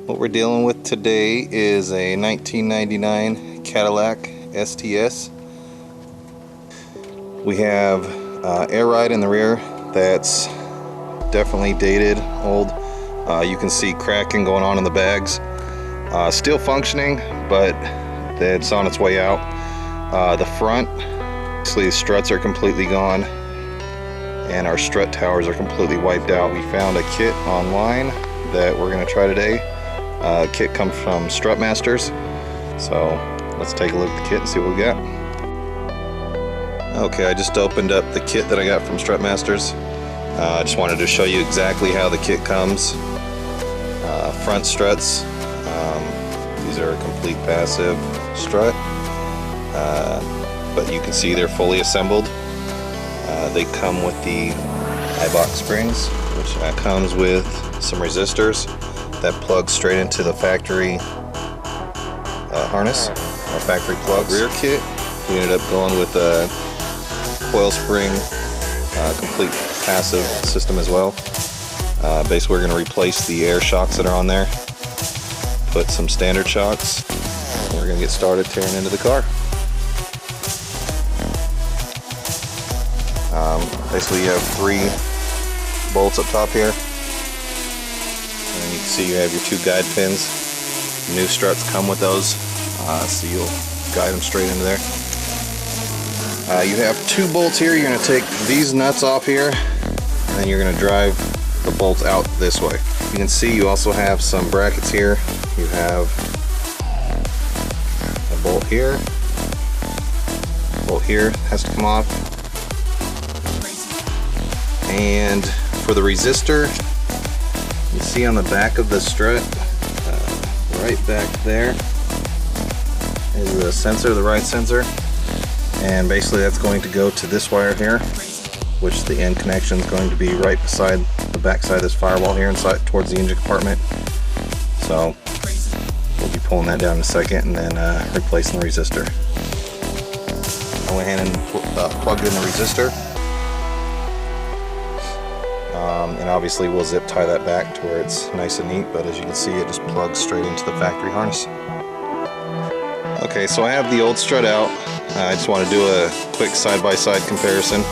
What we're dealing with today is a 1999 Cadillac STS. We have air ride in the rear that's definitely dated, old. You can see cracking going on in the bags. Still functioning, but it's on its way out. The front, obviously the struts are completely gone and our strut towers are completely wiped out. We found a kit online that we're going to try today. Kit comes from Strut Masters, so let's take a look at the kit and see what we got. Okay, I just opened up the kit that I got from Strut Masters. I just wanted to show you exactly how the kit comes. Front struts, these are a complete passive strut, but you can see they're fully assembled. They come with the Ibach springs, which comes with some resistors that plug straight into the factory harness or factory plug. Rear kit, we ended up going with a coil spring complete passive system as well. Basically we're going to replace the air shocks that are on there, put some standard shocks, and we're going to get started tearing into the car. Basically you have 3 bolts up top here. And you can see you have your 2 guide pins. New struts come with those, so you'll guide them straight into there. You have 2 bolts here. You're going to take these nuts off here, and then you're going to drive the bolts out this way. You can see you also have some brackets here. You have a bolt here. Bolt here has to come off. And for the resistor, you see on the back of the strut, right back there is the sensor, the right sensor, and basically that's going to go to this wire here, which the end connection is going to be right beside the back side of this firewall here inside towards the engine compartment. So we'll be pulling that down in a second and then replacing the resistor. I went ahead and plugged in the resistor. And obviously we'll zip tie that back to where it's nice and neat, but as you can see it just plugs straight into the factory harness. Okay, so I have the old strut out. I just want to do a quick side-by-side comparison.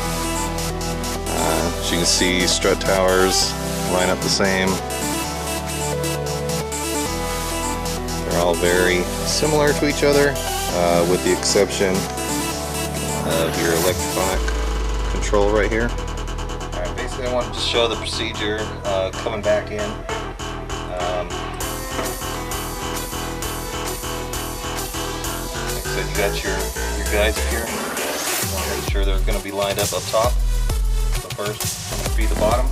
As you can see, strut towers line up the same. They're all very similar to each other, with the exception of your electronic control right here. I wanted to show the procedure coming back in. Like I said, you got your guides up here. You want to make sure they're going to be lined up top. So first, I'm going to feed the bottom.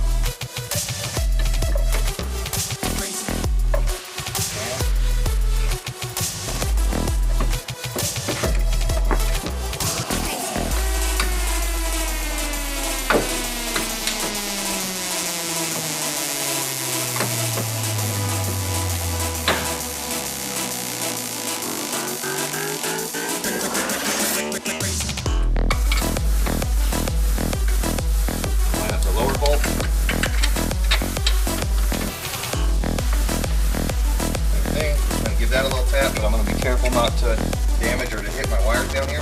That a little tap, but I'm going to be careful not to damage or to hit my wires down here.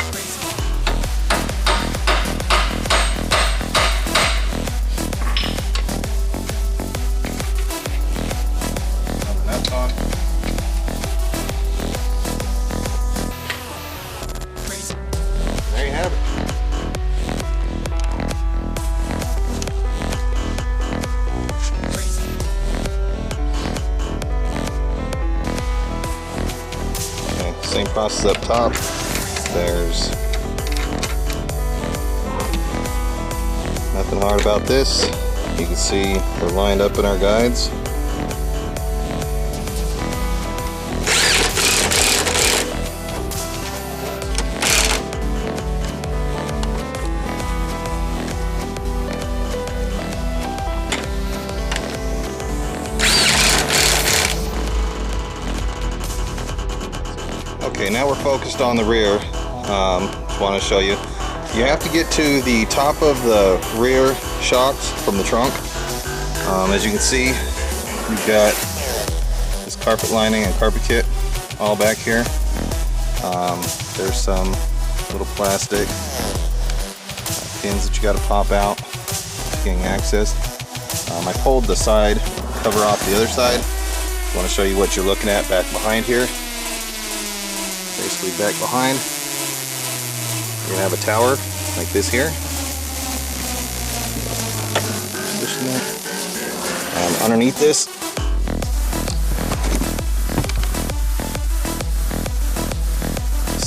Now the nuts on. There you have it. Same process up top. There's nothing hard about this. You can see we're lined up in our guides. Okay, now we're focused on the rear. Just want to show you. You have to get to the top of the rear shocks from the trunk. As you can see, you've got this carpet lining and carpet kit all back here. There's some little plastic pins that you got to pop out getting access. I pulled the side cover off the other side. I want to show you what you're looking at back behind here. Basically back behind, you're going to have a tower like this here. Position that. And underneath this,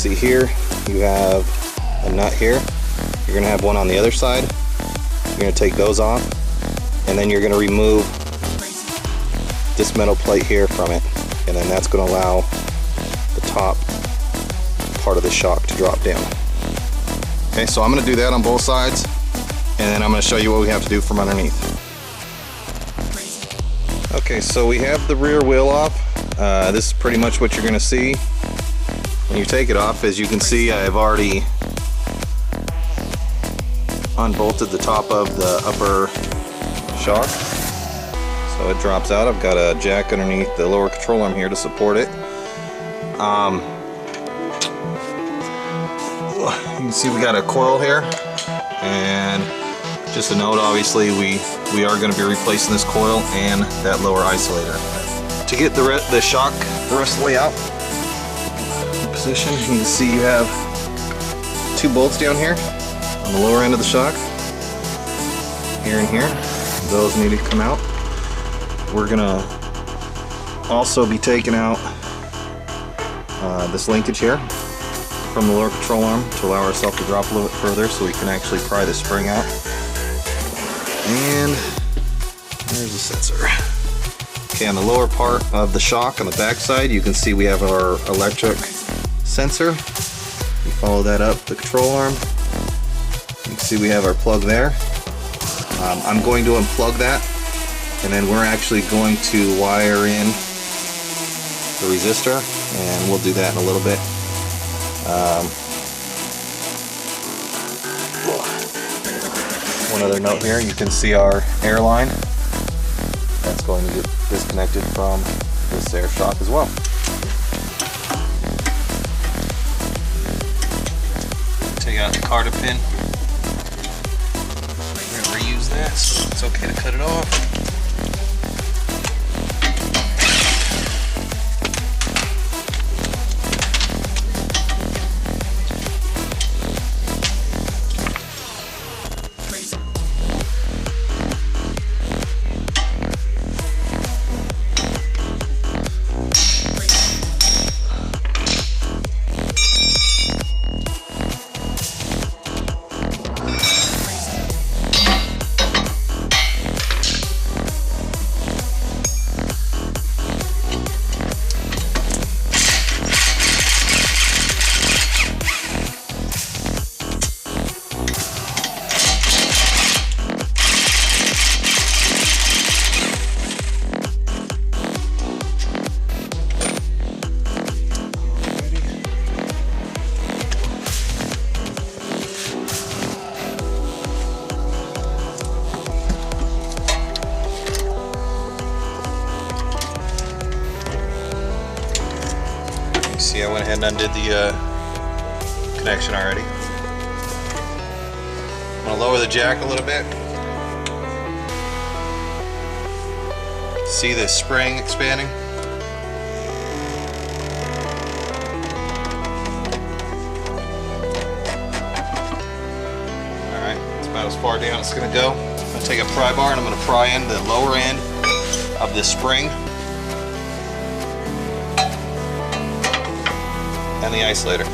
see here, you have a nut here. You're going to have one on the other side. You're going to take those off, and then you're going to remove this metal plate here from it, and then that's going to allow the top part of the shock to drop down. Okay, so I'm going to do that on both sides, and then I'm going to show you what we have to do from underneath. Okay, so we have the rear wheel off. This is pretty much what you're going to see when you take it off. As you can see, I've already unbolted the top of the upper shock, so it drops out. I've got a jack underneath the lower control arm here to support it. You can see we got a coil here, and just a note, obviously we are going to be replacing this coil and that lower isolator. To get the shock the rest of the way out position, you can see you have 2 bolts down here on the lower end of the shock, here and here. Those need to come out. We're gonna also be taking out this linkage here from the lower control arm to allow ourselves to drop a little bit further so we can actually pry the spring out. And there's the sensor. Okay, on the lower part of the shock on the back side, you can see we have our electric sensor. You follow that up the control arm. You can see we have our plug there. I'm going to unplug that, and then we're actually going to wire in the resistor, and we'll do that in a little bit. One other note here, you can see our air line. That's going to get disconnected from this air shock as well. Take out the Carter pin. We're going to reuse that, so it's okay to cut it off. See, I went ahead and undid the connection already. I'm going to lower the jack a little bit. See the spring expanding? Alright, it's about as far down as it's going to go. I'm going to take a pry bar and I'm going to pry in the lower end of this spring and the isolator.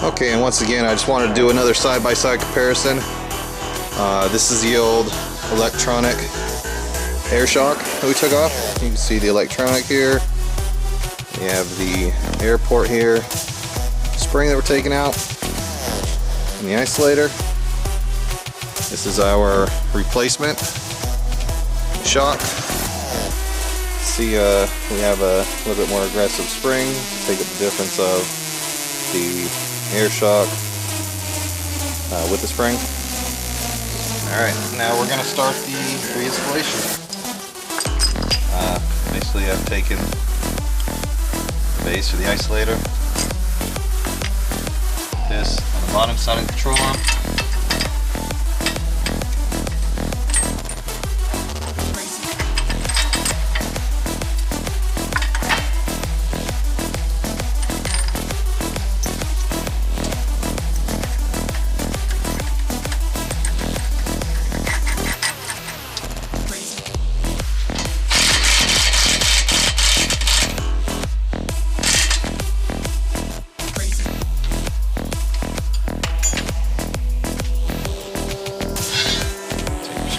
Okay, and once again, I just wanted to do another side-by-side comparison. This is the old electronic air shock that we took off. You can see the electronic here. We have the air port here, spring that we're taking out, and the isolator. This is our replacement shock. See, we have a little bit more aggressive spring to take up the difference of the air shock with the spring. Alright, now we're going to start the reinstallation. Basically I've taken the base for the isolator, this on the bottom side of the control arm.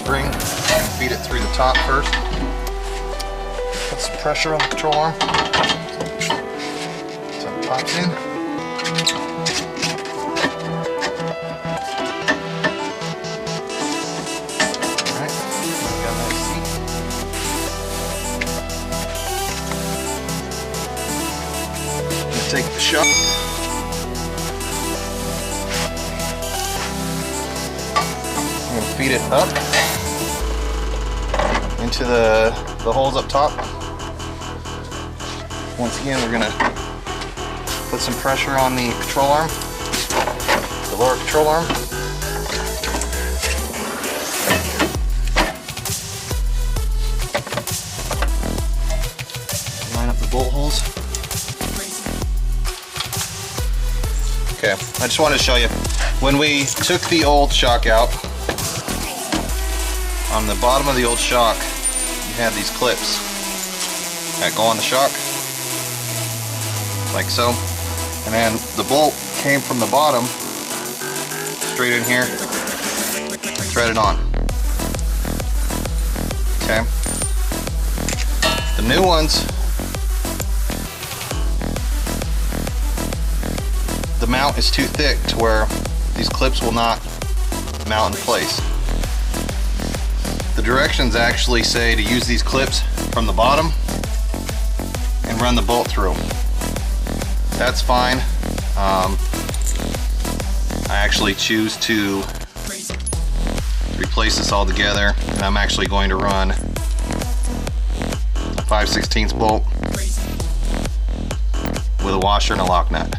Spring, feed it through the top first. Put some pressure on the control arm so it pops in. Alright, got a nice seat. I'm going to take the shock. I'm going to feed it up into the holes up top. Once again, we're gonna put some pressure on the control arm, the lower control arm. Line up the bolt holes. Okay, I just wanted to show you. When we took the old shock out, on the bottom of the old shock, you had these clips that go on the shock, like so, and then the bolt came from the bottom straight in here, threaded on. Okay. The new ones, the mount is too thick to where these clips will not mount in place. The directions actually say to use these clips from the bottom and run the bolt through. That's fine. I actually choose to replace this all together, and I'm actually going to run a 5/16 bolt with a washer and a lock nut.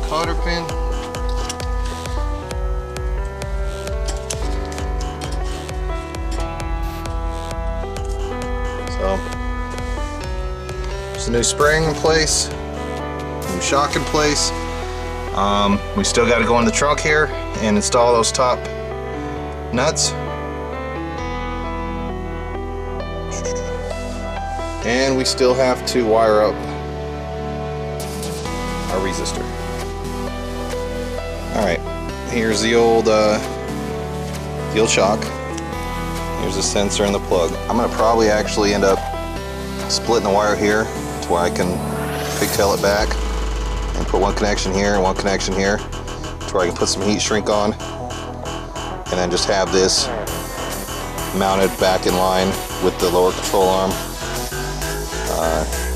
Cotter pin. So there's a new spring in place, new shock in place. We still got to go in the trunk here and install those top nuts. And we still have to wire up our resistor. Alright, here's the old shock. Here's the sensor and the plug. I'm going to probably actually end up splitting the wire here to where I can pigtail it back and put one connection here and one connection here to where I can put some heat shrink on, and then just have this mounted back in line with the lower control arm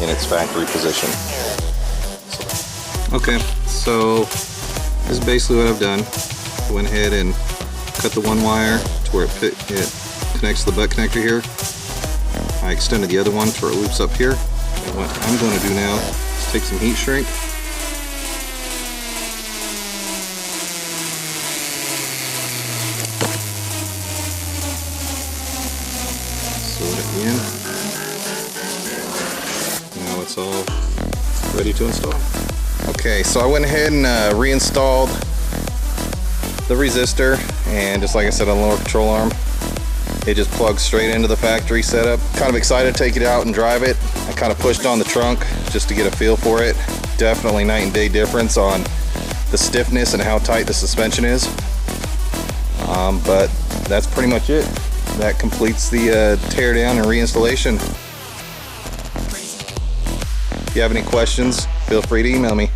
in its factory position. Okay, so this is basically what I've done. I went ahead and cut the one wire to where it connects to the butt connector here. I extended the other one to where it loops up here. And what I'm going to do now is take some heat shrink, sew it at the end. Now it's all ready to install. Okay, so I went ahead and reinstalled the resistor, and just like I said on the lower control arm, it just plugs straight into the factory setup. Kind of excited to take it out and drive it. I kind of pushed on the trunk just to get a feel for it. Definitely night and day difference on the stiffness and how tight the suspension is. But that's pretty much it. That completes the tear down and reinstallation. If you have any questions, feel free to email me.